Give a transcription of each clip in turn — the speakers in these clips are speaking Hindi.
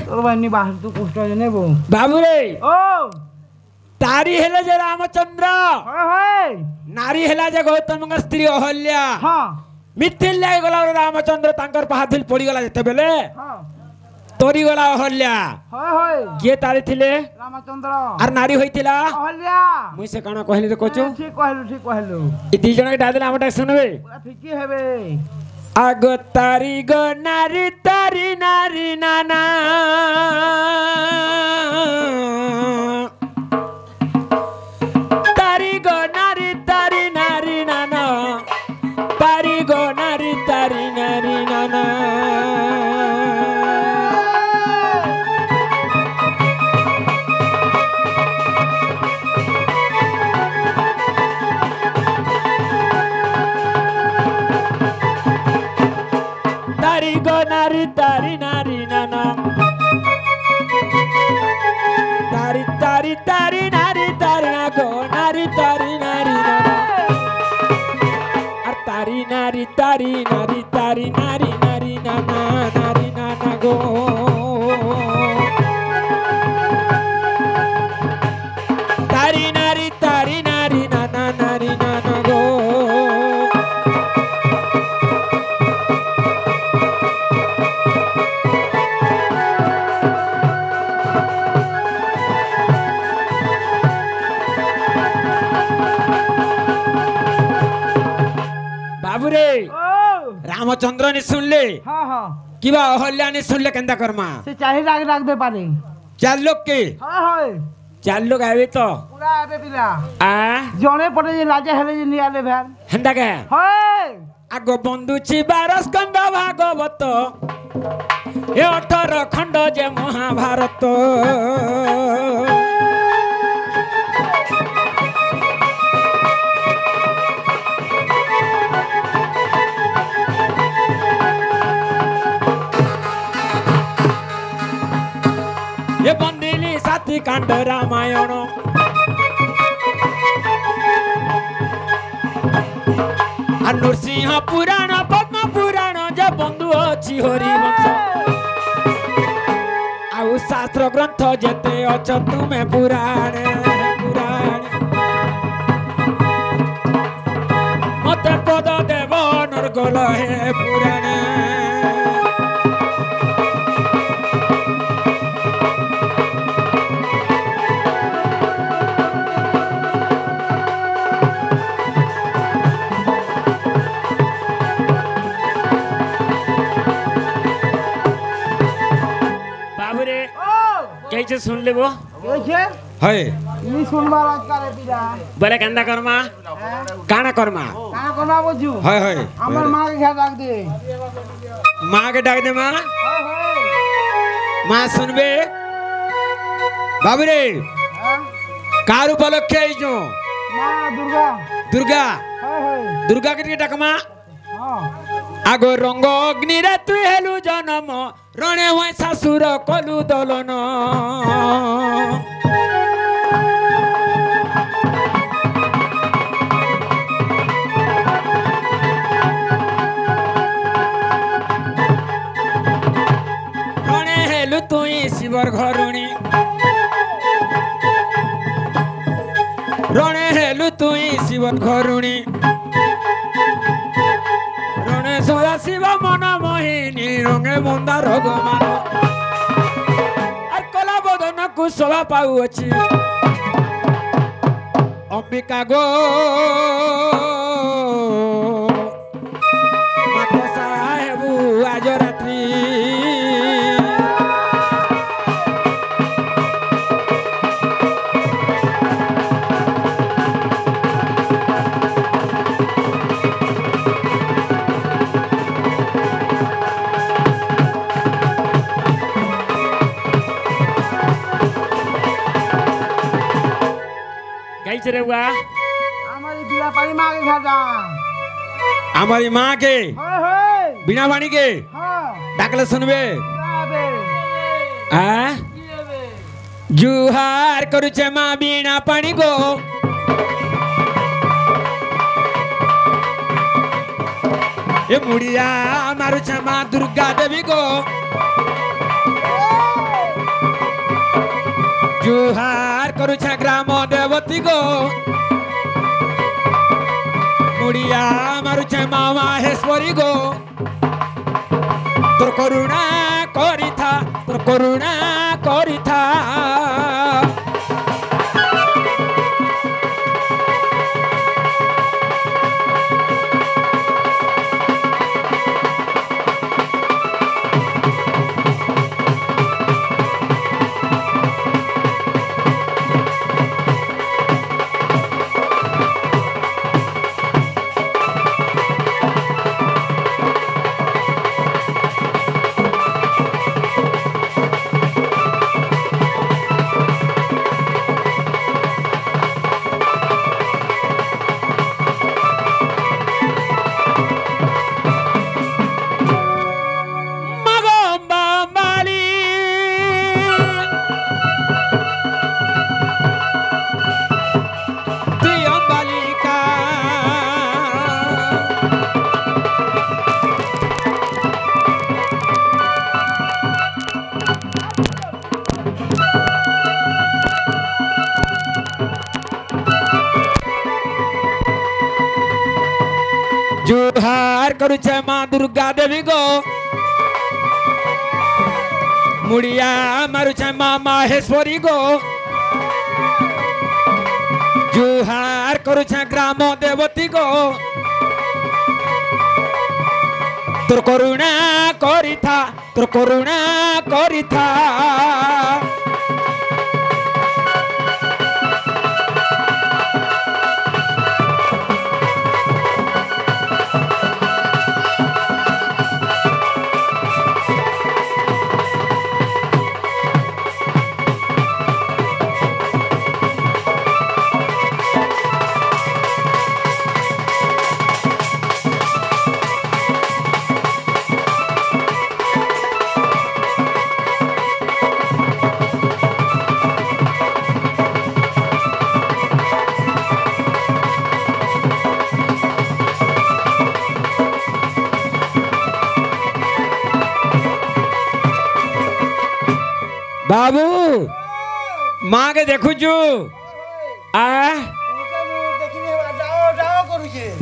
তোর বানি বাহার তো কষ্ট হয় নেব বাবু রে ও তারি হেলে যে রামচন্দ্র হয় হয় নারী হেলা যে গৌতমଙ୍କ স্ত্রী অহল্যা হ্যাঁ মিথিল লাগি গলা রামচন্দ্র তাঙ্কর পাহাধিল পড়ি গলা যেতেবেলে হ্যাঁ তরি গলা অহল্যা হয় হয় কিয়ে তারি থিলে রামচন্দ্র আর নারী হইতিলা অহল্যা মুই সে কানা কহিলি তো কচু ঠিক কহিলু এই দুই জনকে ডাকলে আমটা শুনবে পুরা ঠিকই হবে আগ তারি গো নারী তারি নারী নানা তারি গো নারী তারি নারী নানা তারি গো নারী তারি নারী নানা তারি গো নারী তারি নারী নানা তারি তারি তারি নারী তারি না গো নারী তারি নারী নানা আর তারি নারী তারি নারী তারি নারী নারী নানা নারী নানা গো তারি নারী তারি নারী নানা নারী নানা গো বাবুরে ও রামচন্দ্র নি শুনলে হ্যাঁ হ্যাঁ কিবা অহল্যা নি শুনলে কেনতা করমা সে চাহি রাখতে পারে চার লোক কে হয় হয় চার লোক আইবে তো পুরা আবে পিলা আ জনে পড়ে যে রাজা হেলে যে নিয়ে আলে ভ্যান হেন্দা কে হয় আগ বন্ধু ছি 12 স্কন্ধ ভাগবত এ 18 খণ্ড যে মহাভারত এ বন্দিলি সাথী কাণ্ড রামায়ণ আর নরসিংহ পুরাণ পদ্ম পুরাণ যে বন্ধু অছি হরিবংশ ଆଉ ଶାସ୍ତ୍ର ଗ୍ରନ୍ଥ ଯେତେ ଅଛ ତୁମେ ପୁରାଣେ ପୁରାଣେ ମତେ ପଦ ଦେବ ନର୍ଗଲ ହେ ପୁରାଣେ বাবুরে ও কেছে শুনলে বো কেছে হয় ই শুনবার আজকালে পিলা বলে কেন্দা কর্মা কানা কর্মা কানা কোনা বুঝু হয় হয় আমার মাকে ঘা ডাক দে মাকে ডাক দে মা হয় হয় মা শুনবে বাবুরে হ্যাঁ কার উপলক্ষে আইছো মা দুর্গা দুর্গা হয় হয় দুর্গা কে ডাকমা হ্যাঁ আগো রঙ্গ অগ্নিরে তুই হেলু জনম রণে হয় শাশুর কলু দলন রণে হেলু তুই শিবর ঘরুণী রণে হেলু তুই শিবর ঘরুণী রণে সদা শিব মন মোহিনী রঙে বন্দা রোগ মার আর কলা বদন কুশলা পাউছি অম্বিকা গো মাত সাহেবু আজ রাত্রি গাইছে রে বুয়া আমার বিলা পারি মাকে ঘা ডাক हमारी माँ के হয় হয় बिना वाणी के হ্যাঁ डाकले सुनबे পুরা আবে आ কি হবে जुहार करुचे माँ बिना पाणी गो ए मुड़िया मारुचे माँ दुर्गा देवी गो जुहार करुछे ग्राम देवती गो मुड़िया मारुछे माँ माहेश्वरी गो तोर करुणा करिथा तोर करुणा करिथा जुहार करुछे माँ दुर्गा देवी गो मुड़िया मारुछे माँ माहेश्वरी गो जुहार करुछे ग्राम देवती गो तोर करुणा करिथा तोर करुणा करिथा बाबू माँ के देखु आ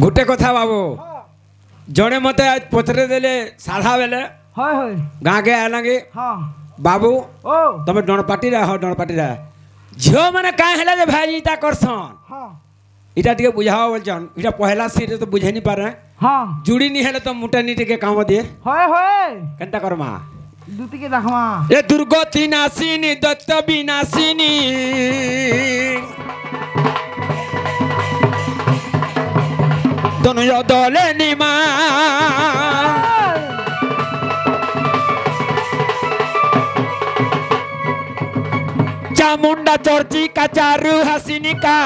गोटे कथा बाबू जड़े मत पचरे देले साधा बेले गाँ के आला के बाबू तुम डणपाटी हो डणपाटी झील मैंने कहीं है भाई इटा करसन इटा टे बुझाओ बोलचन इटा पहला सीट तो बुझे नहीं पारे जुड़ी नहीं है तो मुटा नी टे काम दिए केनता करमा दूती के रखवा ए दुर्गति नासिनी दत्त विनाशिनी दोनों यो दले निमा चामुंडा चर्ची का चारू हसीनी का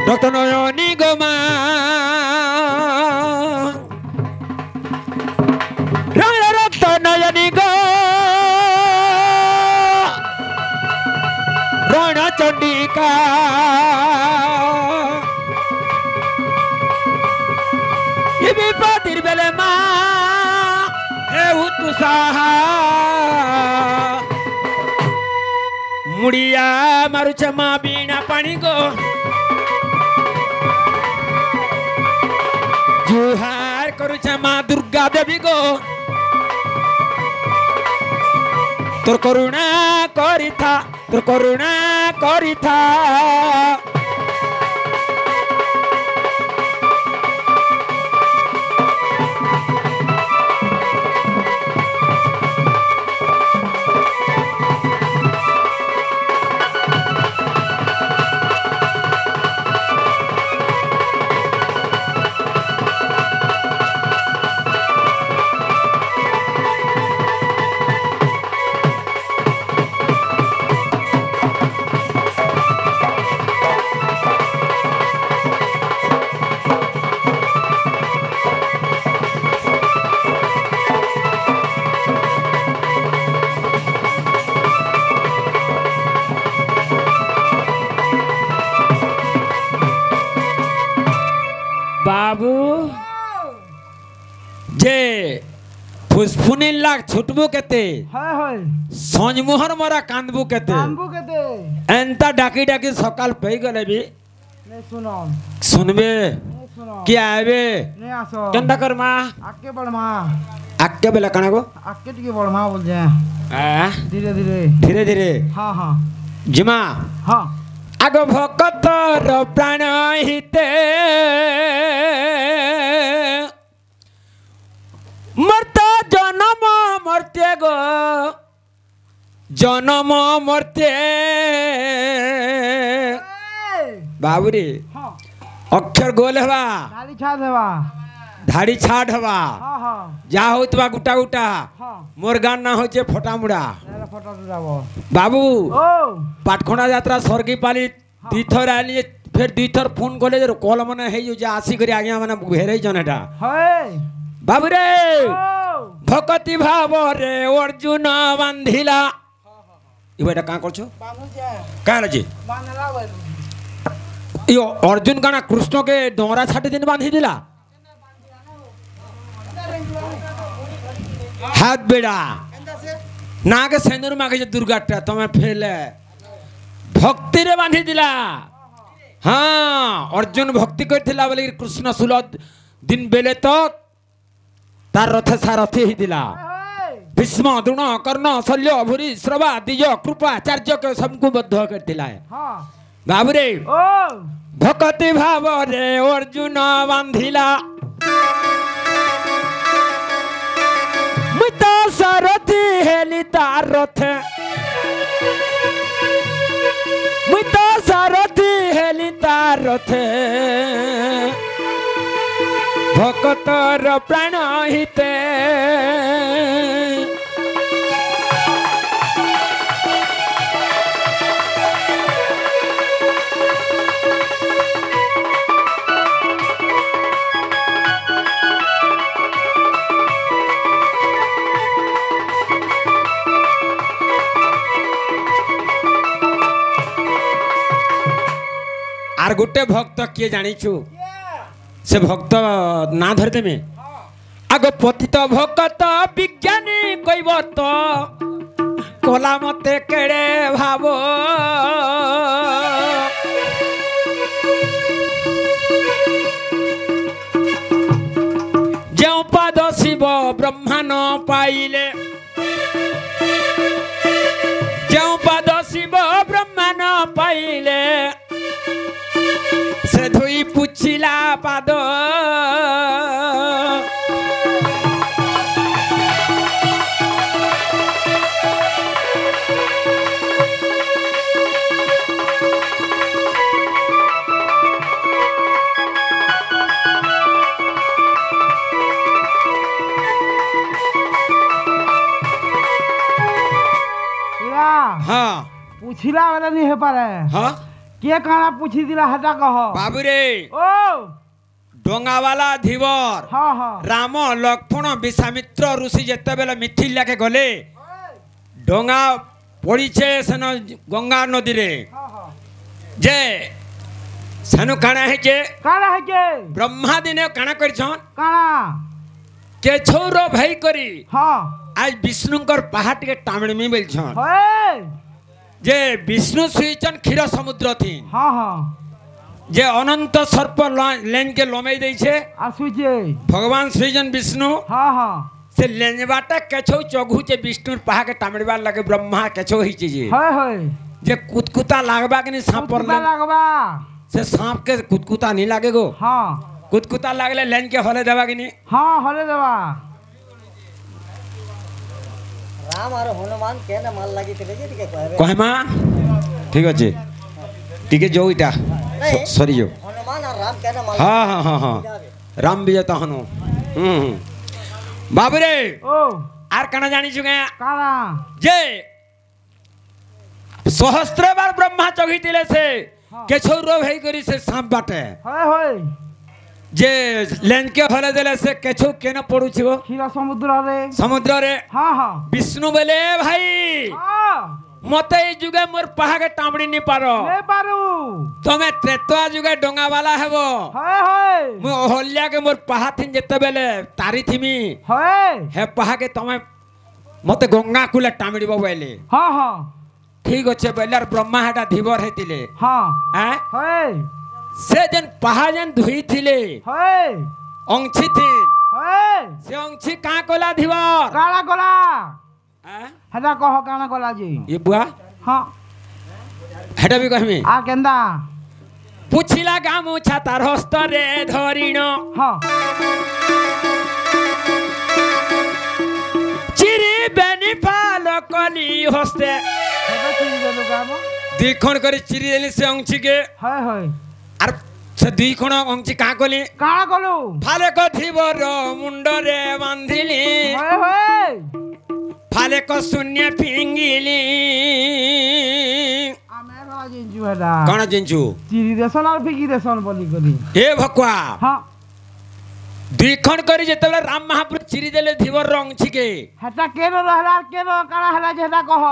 डॉक्टर नयनी गोमा नयनी गो रण चंडिका ये विपतिर बेले माँ हे उत्साहा मुड़िया मारुछ माँ बीना पानी गो जुहार करुछ माँ दुर्गा देवी गो तोर करुणा करिथा तोर करुणा करिथा ফুসফুনি লাগ ছুটবু কেতে হয় হয় সঞ্জমোহর মরা কান্দবু কেতে কানবু কেতে এন্তা ডাকি ডাকি সকাল পেয়ে গেলে বি নে শুনো শুনবে নে শুনো কি আইবে নে আসো কেনটা কর মা আকে বড় মা আক্কে বেলা কানা গো আকে টিকে বড় মা বলছে ধীরে ধীরে ধীরে ধীরে হ্যাঁ হ্যাঁ জিমা হ্যাঁ আগ ভকতর প্রাণ হিতে মর্ত জনম মর্তে গো জনম মর্তে বাবুরে হ্যাঁ অক্ষর গোল হবা গাড়ি ছা দেবা ধাড়ি ছাড় হবা হ্যাঁ হ্যাঁ যা হইতবা গুটা গুটা হ্যাঁ মোর গান না হচ্ছে ফটামুড়া এলা ফটো যাব বাবু ও পাটখোনা যাত্রা সরকি পালি দুইথর আইলি ফের দুইথর ফোন করলে যে কল মানে হেই যে আসি করে আগে মানে হেরেইছন এটা হয় বাবুরে ও ভকতি ভাব রে অর্জুন বান্ধিলা এবারটা কাঁ করছো বানুজে কার আছে বানলা বল এই অর্জুন কানা কৃষ্ণকে ডোরা ছাটি দিন বাঁধি দিলা হাত বেড়া নাকে সেন্দুর মাগেছে দুর্গাটা তোমার ফেলে ভক্তিরে বাঁধি দিলা হ্যাঁ অর্জুন ভক্তি করছিলা বলে কৃষ্ণ ষোল দিন বেলে তক তার রথে সারথি দিলা भीष्म द्रोण कर्ण शल्य भूरी श्रवा द्विज कृपाचार्य के सबको बद्ध करथिला हां बाबुरे ओ भक्ति भाव रे अर्जुन बांधिला मुत सारथी हेली तार रथ मुत सारथी हेली तार रथ भक्तर प्राण हिते आर गोटे भक्त किए जानिछु से भक्त ना धरते में आग पतित भक्त विज्ञानी कइब तो कला मते केड़े भावो जो पाद शिव ब्रह्मा न पाइले जो पाद शिव ब्रह्मा न पाइले से धोई पुछिला पाद हाँ पूछिला वाला नहीं है पारे हाँ के काना पूछी दिला हटा कह बाबुरे ओ डोंगा वाला धीवर हां हां राम लक्ष्मण विश्वामित्र ऋषि जेते बेले मिथिला के गले डोंगा पड़ीछे सेन गंगा नदी रे हां हां जे सेनु काना है के ब्रह्मा दिने काना करछन काना के छोरो भाई करी हां आज विष्णुकर पहाड़ के टामण में बेलछन होए जे विष्णु सुईचन क्षीर समुद्र थी हां हां जे अनंत सर्प लेन के लमे दै छे आ सुइजे भगवान सुईजन विष्णु हां हां से लेनबाटा केछो चगु जे विष्णु पहाड़ के टामड़बा लगे ब्रह्मा केछो हिचे जे होय होय जे कुतकुता लागबा के नि सांप पर लागबा से सांप के कुतकुता नहीं लागे गो हां कुतकुता लागले लेन के हले देबा के नि हां हले देबा राम और हनुमान केना माल लागी थे जे के कहबे कहमा ठीक अछि ठीक है जो इटा सॉरी जो हनुमान और राम केना माल हां हां हां हां राम विजय हनु बाबरे ओ आर काना जानी छु गया काना जे सहस्त्र बार ब्रह्मा चगी दिले से केछो रो भई करी से सांप बाटे होय होय जे लेन के हले देले से केछो केना पड़ू छिगो क्षीर समुद्र रे समुद्र रे हां हां विष्णु बोले भाई हां मते ए जुगे मोर पहागे टामड़ी नि पारो नहीं पारू तमे त्रेतुआ जुगे डोंगा वाला हेबो है मु होलिया के मोर पहा थिन जेते बेले तारी थिमी है हे पहागे तमे मते गंगा कुले टामड़ीबो बेले हाँ हाँ ठीक अच्छे बेलार ब्रह्मा हेटा धीवर हेतिले हाँ हैं है से जन पहा जन धुई थिले है अंगछि थिन है से अंगछि का कोला धीवर काला गला हैं हेटा कह काना गला जी ये बुआ हाँ हेटा भी कहमी आ केंदा पुछिला गामुछा तार हस्त रे धरिण हाँ चिरी बेनी पाल कली हस्ते हेटा चीज दे दो काम दिखण करी चिरी देली से अंगछि के है आर से दुई खण अंगछि का कली काला गलू फाले को धीवर मुंडरे बांधिली है फाले को शून्य फिंगिली आमे गला जिंजू हेटा कण जिंचू चिरी देसन और फिकी देसन बोली गली ए भकुआ हाँ दुई खण करी जेतेबेले राम महाप्रभु चिरी देले धीवर अंगछि के हेटा केनो रहला केनो काला हेला जे हेटा कह